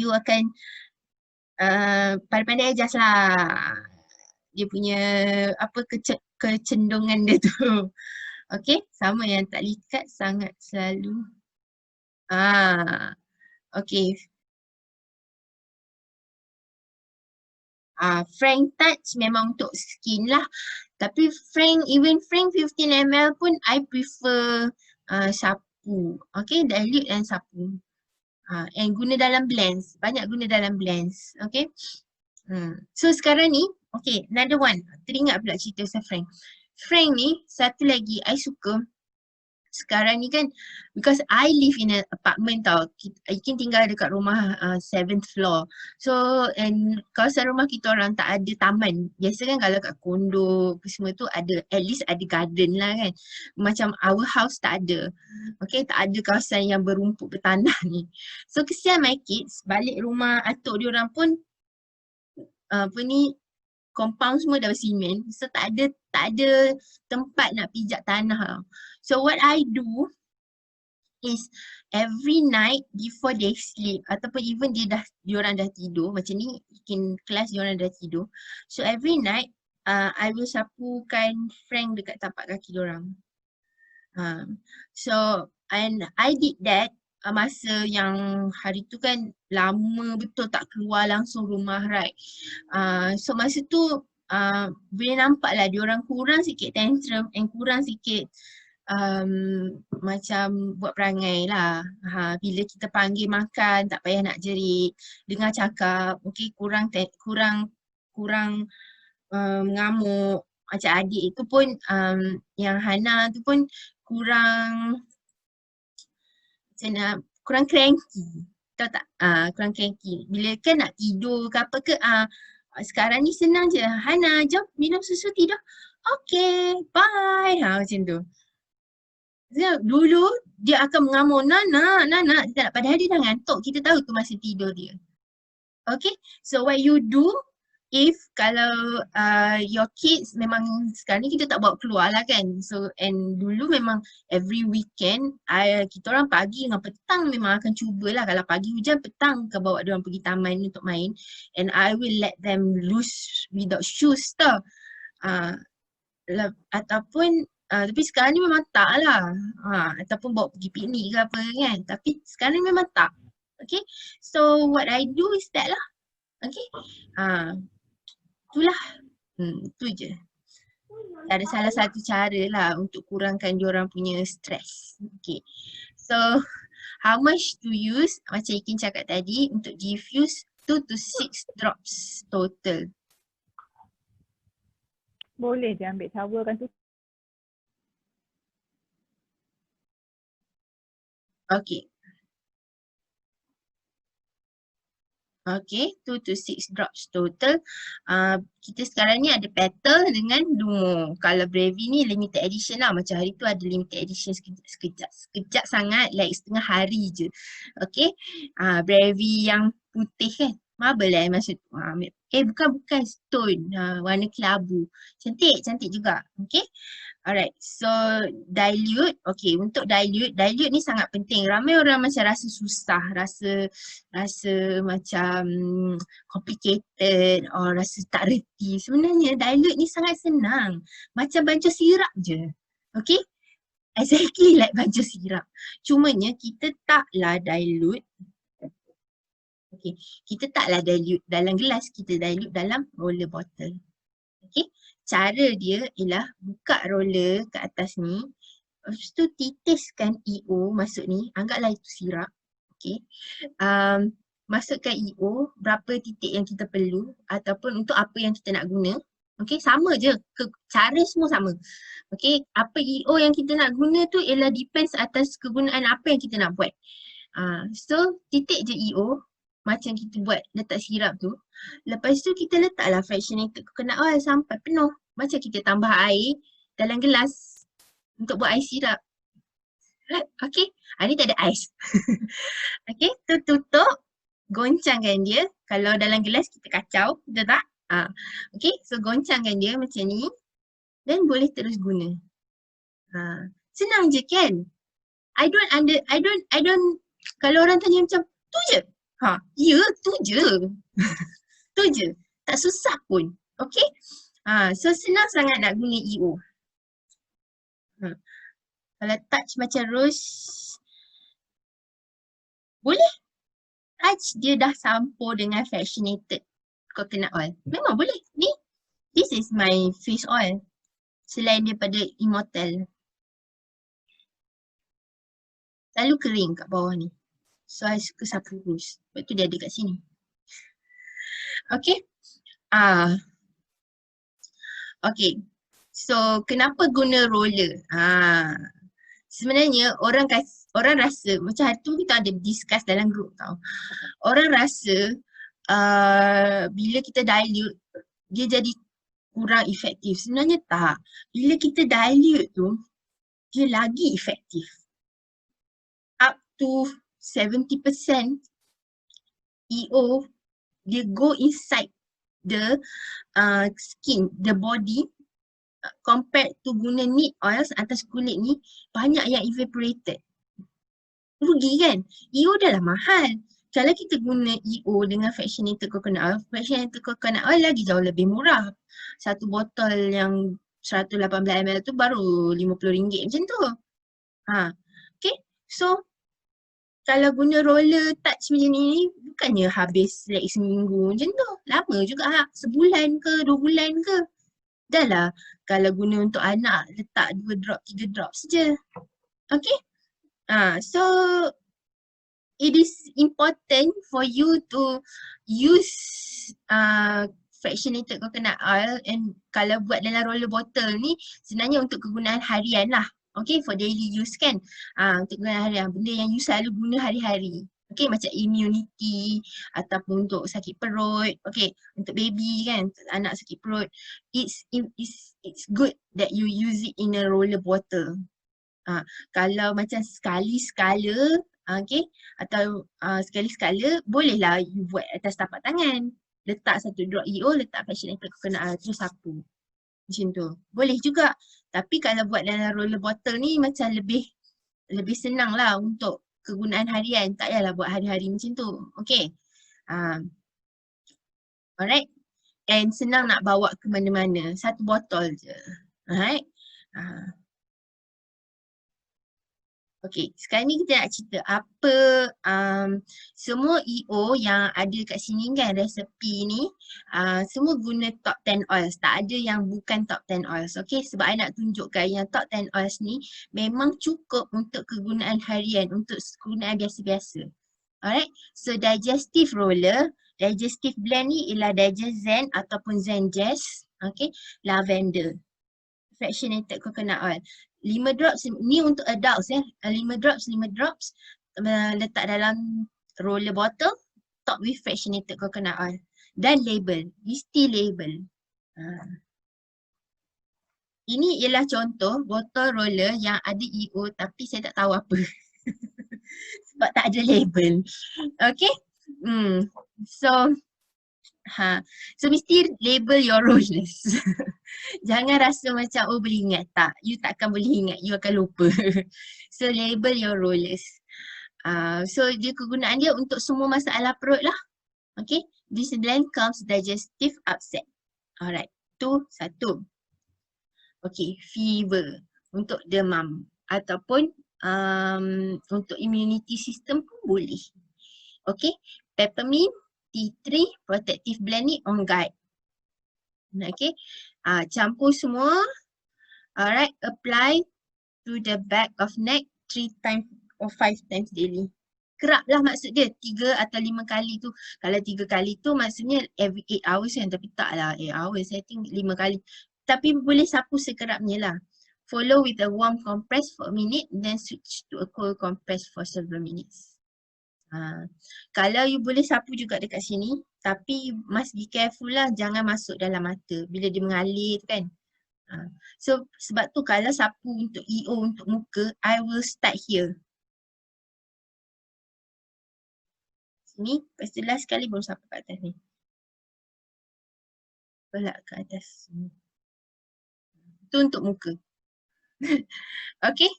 you akan pandai-pandai adjust lah. Dia punya kecendungan dia tu. Okay, sama yang tak likat sangat selalu. Okay. Frank Touch memang untuk skin lah. Tapi even Frank 15 ml pun I prefer sapu. Okay, dilute and sapu. And guna dalam blends. Banyak guna dalam blends. Okay. So sekarang ni, okay, another one. Teringat pula cerita pasal Frank. Frank ni, satu lagi I suka. Sekarang ni kan, because I live in an apartment tau. Ikin tinggal dekat rumah 7th floor. So, and kawasan rumah kita orang tak ada taman. Biasa kan kalau kat kondo semua tu ada, at least ada garden lah kan. Macam our house tak ada. Okay, tak ada kawasan yang berumput bertanah ni. So, kesian my kids, balik rumah atuk diorang pun compound semua dah bersimen. So tak ada tempat nak pijak tanah tau. So what I do is every night before they sleep ataupun even diorang dah tidur, macam ni in kelas diorang dah tidur. So every night I will sapukan Frank dekat tapak kaki diorang. So and I did that masa yang hari tu kan lama betul tak keluar langsung rumah, right? So masa tu boleh nampak lah diorang kurang sikit tantrum and kurang sikit macam buat perangai lah. Bila kita panggil makan tak payah nak jerit, dengar cakap, okay, kurang mengamuk. Macam adik itu pun yang Hana tu pun kurang cranky. Tahu tak? Kurang cranky. Bila kan nak tidur ke apa ke, sekarang ni senang je. Hana, jom minum susu tidur. Okay, bye. Macam tu. Dulu dia akan mengamuk, Nana. Padahal dia dah ngantuk. Kita tahu tu masa tidur dia. Okay, so what you do, if kalau your kids memang sekarang ni kita tak bawa keluar lah kan. So and dulu memang every weekend kita orang pagi dengan petang memang akan cubalah. Kalau pagi hujan, petang ke bawa diorang pergi taman untuk main. And I will let them loose without shoes tau. Ataupun tapi sekarang ni memang tak lah. Ataupun bawa pergi piknik ke apa kan. Tapi sekarang ni memang tak. Okay, so what I do is that lah. Okay, itulah. Itu je. Ada salah satu cara lah untuk kurangkan diorang punya stres. Okay, so how much to use? Macam Ikin cakap tadi, untuk diffuse 2 to 6 drops total. Boleh je ambil towel kan tu. Okay. Okay, 2 to 6 drops total. Kita sekarang ni ada petal dengan Lumo. Kalau Brevi ni limited edition lah. Macam hari tu ada limited edition sekejap sangat, like setengah hari je. Okay, Brevi yang putih kan. Marble lah maksud tu. Bukan stone. Warna kelabu. Cantik juga. Okay. Alright, so dilute. Okay, untuk dilute ni sangat penting. Ramai orang macam rasa susah, rasa macam complicated or rasa tak reti. Sebenarnya dilute ni sangat senang. Macam bancuh sirap je. Okay? Exactly like bancuh sirap. Cumanya kita taklah dilute. Okay, kita taklah dilute dalam gelas, kita dilute dalam roller bottle. Okay, cara dia ialah buka roller ke atas ni. Lepas tu titiskan EO masuk ni, anggaplah itu sirap. Okay, masukkan EO berapa titik yang kita perlu ataupun untuk apa yang kita nak guna. Okay, sama je, cara semua sama. Okay, apa EO yang kita nak guna tu ialah depends atas kegunaan apa yang kita nak buat. So titik je EO macam kita buat letak sirap tu. Lepas tu kita letaklah fractionated coconut oil sampai penuh. Macam kita tambah air dalam gelas. untuk buat air sirap. Okay, ni tak ada ais. Okay, tu tutup, goncangkan dia. Kalau dalam gelas kita kacau, betul tak? Okay, so goncangkan dia macam ni dan boleh terus guna. Senang je kan? I don't, kalau orang tanya macam, tu je? Ya, tu je. Tu je. Tak susah pun. Okay? So senang sangat nak guna EO. Kalau touch macam rose, boleh. Touch dia dah campur dengan fractionated coconut oil. Memang boleh. Ni, this is my face oil. Selain daripada Immortel. Selalu kering kat bawah ni. So, I suka sapu rose. Sebab tu dia ada kat sini. Okay. Okay. So, kenapa guna roller? Sebenarnya orang rasa, macam hari tu kita ada discuss dalam group tau. Orang rasa bila kita dilute, dia jadi kurang efektif. Sebenarnya tak. Bila kita dilute tu, dia lagi efektif. Up to 70% EO, dia go inside the skin, the body, compared to guna neat oils atas kulit ni, banyak yang evaporated. Rugi kan? EO dah lah mahal. Kalau kita guna EO dengan fractionated coconut oil lagi jauh lebih murah. Satu botol yang 118ml tu baru RM50 macam tu. Okay, so kalau guna roller touch macam ni, bukannya habis like seminggu macam tu. Lama juga, sebulan ke 2 bulan ke. Dah lah, kalau guna untuk anak, letak 2 drop, 3 drop saja. Okay? So, it is important for you to use fractionated coconut oil, and kalau buat dalam roller bottle ni, sebenarnya untuk kegunaan harian lah. Okay, for daily use kan. Untuk kegunaan harian, benda yang you selalu guna hari-hari. Okay, macam immunity ataupun untuk sakit perut. Okay, untuk baby kan, untuk anak sakit perut. It's good that you use it in a roller bottle. Kalau macam sekali-sekala, okay, atau sekali-sekala, bolehlah you buat atas tapak tangan. Letak 1 drop EO, letak fractionated coconut oil, terus sapu. Macam tu. Boleh juga. Tapi kalau buat dalam roller bottle ni macam lebih senang lah untuk kegunaan harian. Tak payahlah buat hari-hari macam tu. Okay. Alright. And senang nak bawa ke mana-mana. 1 botol je. Alright. Okay, sekarang ni kita nak cerita apa semua EO yang ada kat sini kan, resepi ni semua guna top 10 oils, tak ada yang bukan top 10 oils. Okay, sebab I nak tunjukkan yang top 10 oils ni memang cukup untuk kegunaan harian, untuk kegunaan biasa-biasa. Alright, so digestive roller, digestive blend ni ialah Digezen ataupun Zenjazz, okay, lavender, fractionated coconut oil. 5 drops ni untuk adults 5 drops letak dalam roller bottle, top with fractionated coconut oil, dan label, mesti label. Ini ialah contoh botol roller yang ada EO tapi saya tak tahu apa. Sebab tak ada label. Okay. So mesti label your rollers. Jangan rasa macam boleh ingat. Tak, you takkan boleh ingat, you akan lupa. So label your rollers. So dia kegunaan dia untuk semua masalah perut lah. Okay, this blend comes digestive upset. Alright, tu satu. Okay, fever untuk demam ataupun untuk immunity system pun boleh. Okay, peppermint tea tree protective blend ni on guard. Okay, campur semua. Alright, apply to the back of neck 3 times or 5 times daily. Kerap lah maksud dia, 3 atau 5 kali tu. Kalau 3 kali tu maksudnya every 8 hours kan, tapi tak lah 8 hours, I think 5 kali. Tapi boleh sapu sekerapnya lah. Follow with a warm compress for a minute, then switch to a cold compress for several minutes. Kalau you boleh sapu juga dekat sini, tapi must be careful lah, jangan masuk dalam mata bila dia mengalir tu kan. So sebab tu kalau sapu untuk EO untuk muka, I will start here. Sini, lepas tu last sekali baru sapu kat atas ni. Belak ke atas sini. Tu untuk muka. Okay.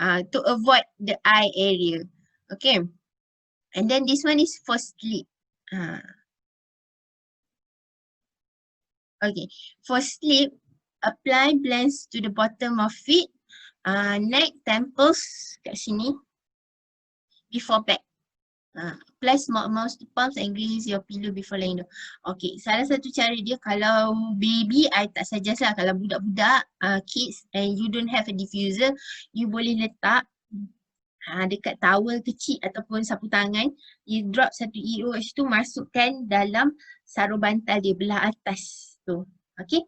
To avoid the eye area. Okay. And then this one is for sleep. Okay. For sleep, apply blends to the bottom of feet, neck, temples kat sini. Before back. Apply small amounts to palms and grease your pillow before laying down. Okay, salah satu cara dia kalau baby, I tak suggest lah. Kalau budak-budak, kids and you don't have a diffuser, you boleh letak dekat towel kecil ataupun sapu tangan. You drop satu EO kat situ, masukkan dalam sarung bantal dia belah atas tu. Okay.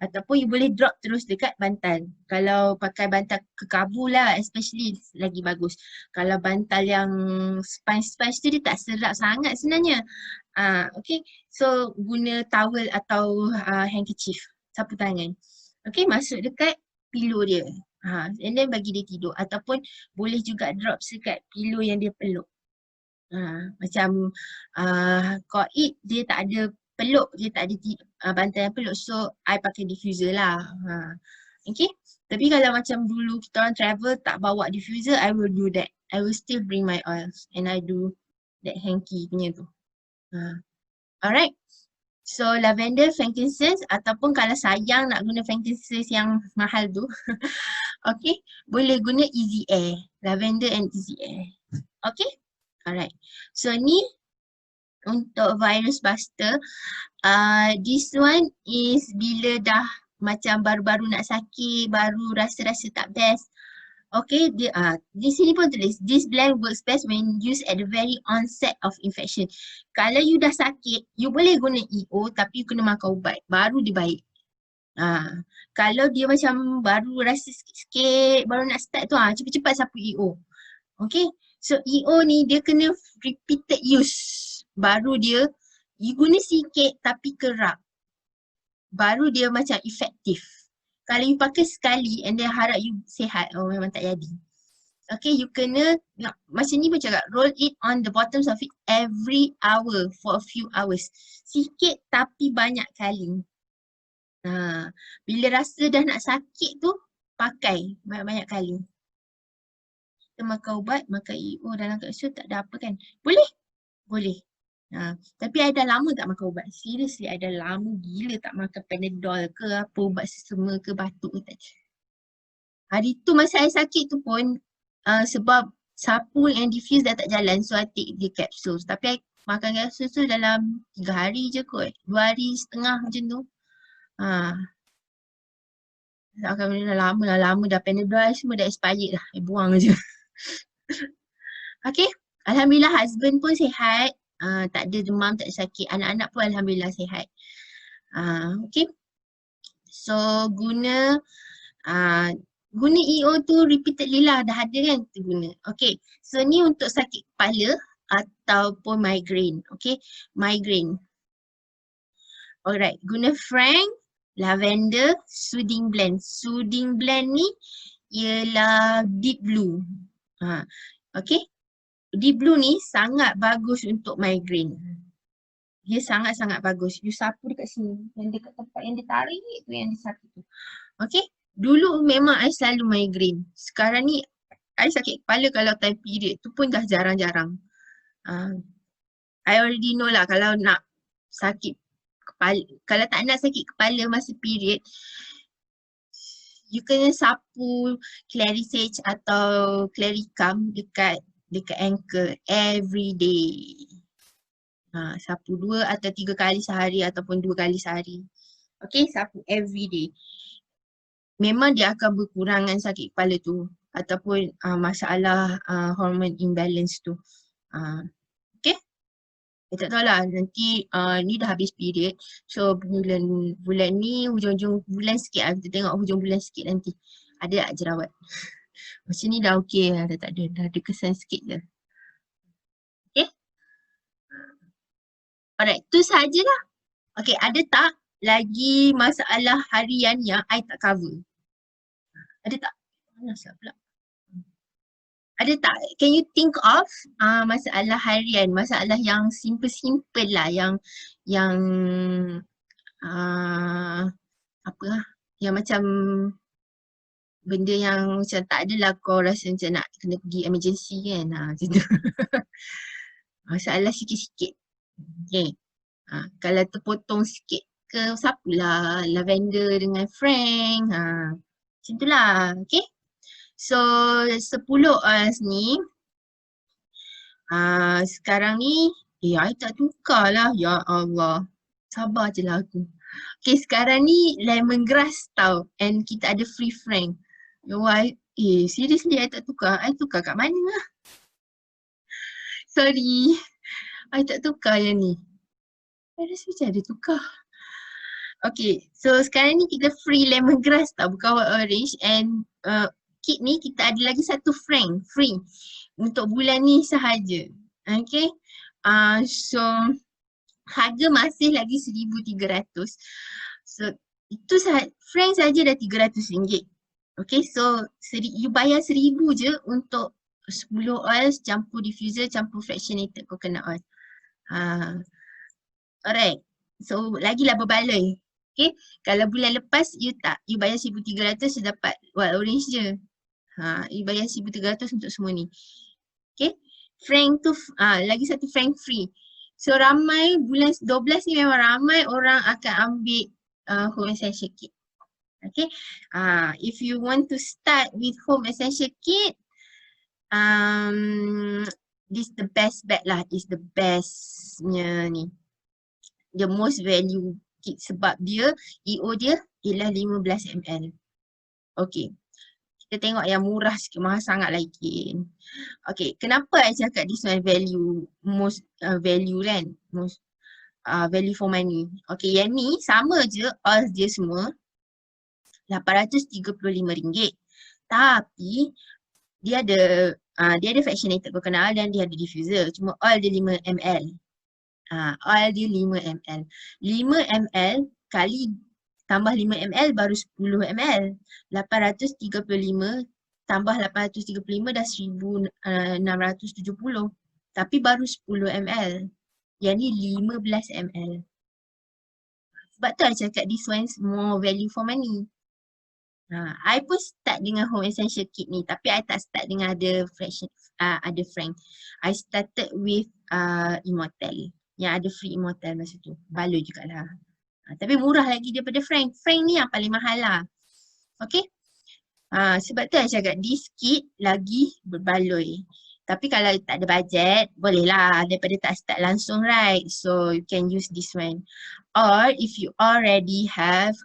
Ataupun you boleh drop terus dekat bantal. Kalau pakai bantal kekabu lah, especially lagi bagus. Kalau bantal yang sponge tu dia tak serap sangat sebenarnya. Okay, so guna towel atau handkerchief, sapu tangan. Okay, masuk dekat pillow dia. And then bagi dia tidur. Ataupun boleh juga drop dekat pillow yang dia peluk. Macam Koid dia tak ada peluk, dia tak ada bantal yang peluk, so I pakai diffuser lah. Okay, tapi kalau macam dulu kita orang travel tak bawa diffuser, I will do that. I will still bring my oils and I do that hanky punya tu. Alright, so lavender, frankincense, ataupun kalau sayang nak guna frankincense yang mahal tu, okay, boleh guna easy air, lavender and easy air. Okay, alright, so ni untuk virus buster, this one is bila dah macam baru-baru nak sakit, baru rasa-rasa tak best. Okay, di sini pun tulis, this blend works best when used at the very onset of infection. Kalau you dah sakit, you boleh guna EO tapi you kena makan ubat, baru dia baik. Kalau dia macam baru rasa sikit-sikit, baru nak start tu, cepat-cepat sapu EO. Okay, so EO ni dia kena repeated use. Baru dia, you guna sikit tapi kerap. Baru dia macam efektif. Kalau you pakai sekali and then harap you sihat, memang tak jadi. Okay, you kena, macam ni pun cakap, roll it on the bottoms of it every hour for a few hours. Sikit tapi banyak kali. Bila rasa dah nak sakit tu, pakai banyak-banyak kali. Kita makan ubat, makan EO dalam kapsul tak ada apa kan? Boleh? Boleh. Tapi I dah lama tak makan ubat. Seriously, I dah lama gila tak makan Panadol ke apa, ubat sesama ke, batuk ke tak. Hari tu masa I sakit tu pun sebab sapu and diffuse dah tak jalan, so I take the capsules. Tapi I makan capsules tu dalam 3 hari je kot. 2 hari setengah macam tu. Dah lama dah Panadol semua dah expired dah. I buang je. Okay. Alhamdulillah husband pun sihat. Tak ada demam, tak ada sakit. Anak-anak pun alhamdulillah sihat. Okay. So guna EO tu repeatedly lah, dah ada kan kita guna. Okay. So ni untuk sakit kepala ataupun migraine. Okay. Migraine. Alright. Guna Frank, lavender, soothing blend. Soothing blend ni ialah deep blue. Okay. Deep blue ni sangat bagus untuk migraine. Dia sangat-sangat bagus. You sapu dekat sini. Yang dekat tempat yang dia tarik tu yang dia sakit tu. Okay. Dulu memang I selalu migraine. Sekarang ni I sakit kepala kalau time period tu pun dah jarang-jarang. I already know lah kalau nak sakit kepala. Kalau tak nak sakit kepala masa period, you kena sapu Clarisage atau Claricam dekat ankle every day. Sapu 2 atau 3 kali sehari ataupun 2 kali sehari. Okay, sapu every day. Memang dia akan berkurangan sakit kepala tu ataupun masalah hormone imbalance tu. Okay. Tak tahulah nanti ni dah habis period. So bulan ni hujung-hujung bulan sikit lah. Kita tengok hujung bulan sikit nanti. Ada tak jerawat? Macam ni dah okey lah, dah tak ada, dah ada kesan sikit je. Okay. Alright, tu sahajalah. Okay, ada tak lagi masalah harian yang I tak cover? Ada tak? Mana pula? Ada tak? Can you think of masalah harian, masalah yang simple-simple lah, yang apa lah, yang macam benda yang macam tak adalah kau rasa macam nak kena pergi emergency kan, macam tu. Masalah sikit-sikit. Okay. Kalau terpotong sikit ke siapalah, Lavender dengan Frank. Macam tu lah. Okay. So 10 ni sekarang ni I tak tukar lah. Ya Allah. Sabar je lah aku. Okay, sekarang ni lemongrass tau. And kita ada free Frank. Seriously I tak tukar. I tukar kat mana lah? Sorry. I tak tukar yang ni. I rasa macam ada tukar. Okay, so sekarang ni kita free lemongrass tau, bukan orange. And kit ni kita ada lagi satu Frank free untuk bulan ni sahaja. Okay, so harga masih lagi 1,300. So itu Frank saja dah RM300. Okay, so you bayar 1,000 je untuk 10 oil campur diffuser campur fractionated coconut oil. Alright, so lagilah berbaloi. Okay, kalau bulan lepas you bayar 1,300 you dapat wild orange je. You bayar 1,300 untuk semua ni. Okay, Frank tu lagi satu Frank free. So ramai bulan 12 ni memang ramai orang akan ambil home essential kit. Okay, if you want to start with home essential kit, this the best bet lah, is the bestnya ni. The most value kit sebab dia EO dia ialah 15 ml. Okay, kita tengok yang murah sikit, mahal sangat lagi. Okay, kenapa I cakap this one value, most value kan, most value for money. Okay, yang ni sama je all dia semua RM835. Tapi dia ada fractionated coconut dan dia ada diffuser. Cuma oil dia 5 ml. Oil dia 5 ml. 5 ml kali tambah 5 ml baru 10 ml. 835 tambah 835 dah 1,670. Tapi baru 10 ml. Yang ni 15 ml. Sebab tu I cakap this one's more value for money. I pun start dengan home essential kit ni, tapi I tak start dengan ada Frank. I started with Immortelle. Yang ada free Immortelle masa tu. Baloi jugalah. Tapi murah lagi daripada Frank. Frank ni yang paling mahal lah. Okay. Sebab tu I cakap this kit lagi berbaloi. Tapi kalau tak ada bajet, boleh lah daripada tak start langsung, right? So you can use this one. Or if you already have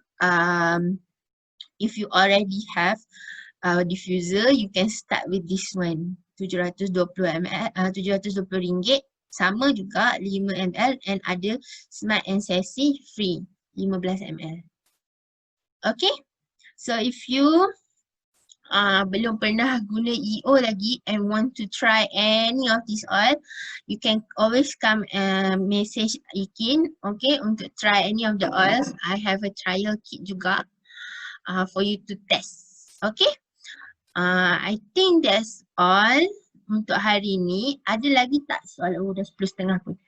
diffuser, you can start with this one. RM720 sama juga 5 ml and ada Smart and Sassy free 15 ml. Okay, so if you belum pernah guna EO lagi and want to try any of these oil, you can always come message Ikin, okay, untuk try any of the oils. I have a trial kit juga for you to test. Okay, I think that's all untuk hari ni. Ada lagi tak soalan? Dah 10.30 pun.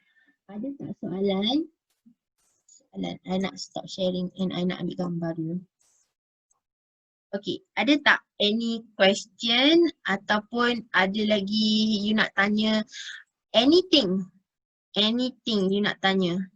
Ada tak soalan? I nak stop sharing and I nak ambil gambar dulu. Okay, ada tak any question ataupun ada lagi you nak tanya anything you nak tanya?